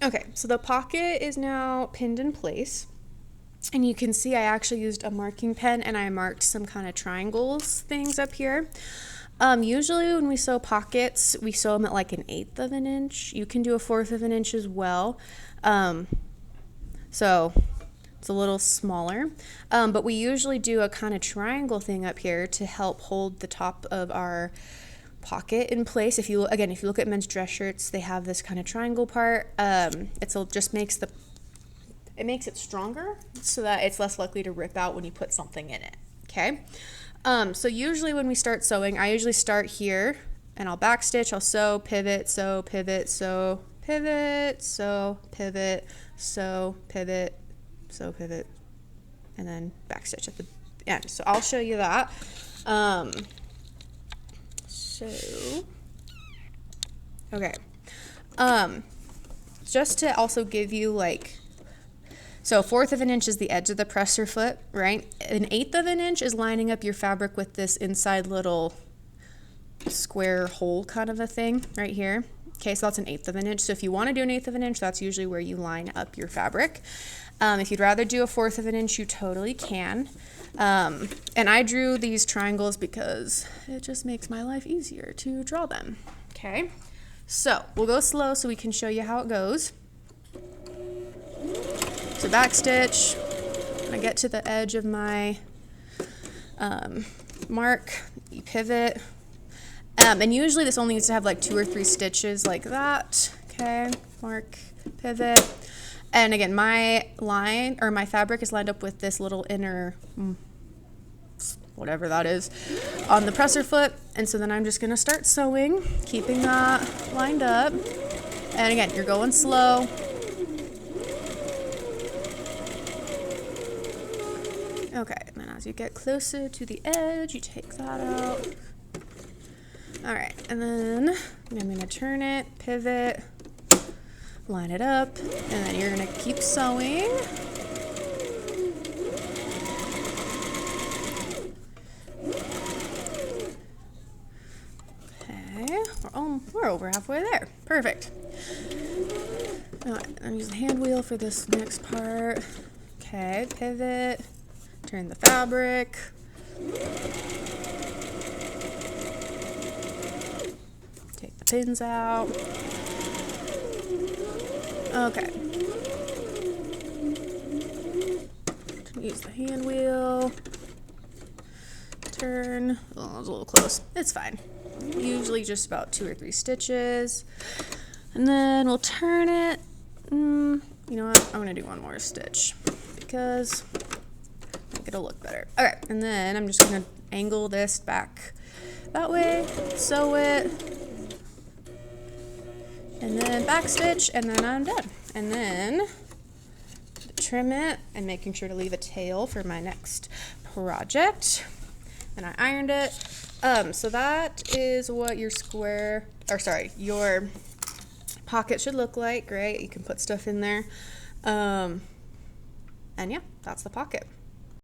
Okay, so the pocket is now pinned in place. And you can see I actually used a marking pen and I marked some kind of triangles things up here. Usually when we sew pockets, we sew them at like 1/8 of an inch. You can do 1/4 of an inch as well. So it's a little smaller. But we usually do a kind of triangle thing up here to help hold the top of our pocket in place. If you look at men's dress shirts, they have this kind of triangle part. Just makes it stronger so that it's less likely to rip out when you put something in it. Okay. So usually when we start sewing, I usually start here and I'll backstitch, I'll sew, pivot, sew, pivot, sew, pivot, sew, pivot, sew, pivot, sew, pivot, and then backstitch at the end. So I'll show you that. Okay. Just to also give you so 1/4 of an inch is the edge of the presser foot, right? 1/8 of an inch is lining up your fabric with this inside little square hole kind of a thing right here. Okay, so that's 1/8 of an inch. So if you want to do 1/8 of an inch, that's usually where you line up your fabric. If you'd rather do 1/4 of an inch, you totally can. And I drew these triangles because it just makes my life easier to draw them. Okay, so we'll go slow so we can show you how it goes. So backstitch, when I get to the edge of my mark, you pivot. And usually this only needs to have like 2 or 3 stitches like that. Okay, mark, pivot. And again, my fabric is lined up with this little inner, whatever that is, on the presser foot. And so then I'm just gonna start sewing, keeping that lined up. And again, you're going slow. Okay, and then as you get closer to the edge, you take that out. All right, and then I'm gonna turn it, pivot, line it up, and then you're gonna keep sewing. Okay, we're over halfway there. Perfect. All right, I'm using the hand wheel for this next part. Okay, pivot, turn the fabric. Take the pins out. Okay. Use the hand wheel. Turn. Oh, that was a little close. It's fine. Usually just about 2 or 3 stitches. And then we'll turn it. You know what? I'm going to do one more stitch because I think it'll look better. Okay, and then I'm just going to angle this back that way, sew it, and then backstitch, and then I'm done. And then trim it and making sure to leave a tail for my next project. And I ironed it. So that is what your your pocket should look like. Great, you can put stuff in there. And yeah, that's the pocket.